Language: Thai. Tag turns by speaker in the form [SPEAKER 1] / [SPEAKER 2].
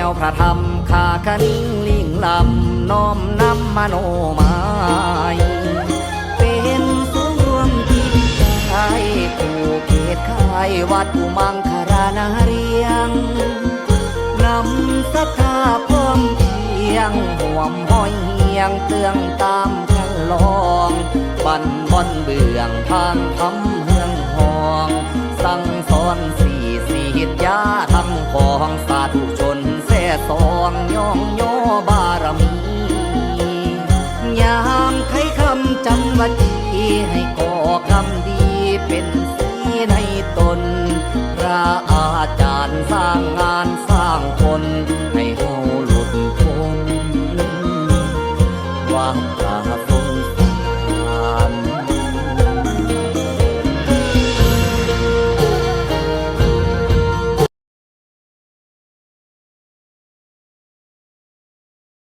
[SPEAKER 1] วพระธรรมข้ากันลิงลำน้อมนำมโนหมายเป็นศูนย์รวมจิตใจผู้เขตค่ายวัดอุมังคารนาเรียงนำศรัทธาพร้อมเพียงห่วมห้อยเฮียงเตืองตามคันลองบันบอนเบื้องทางทำเฮืองหองสั่งสอนสี่หิตยาทั้งของสาธุชนแส่สองย่องโยบารมียามไขคำจำวัดให้ก่อ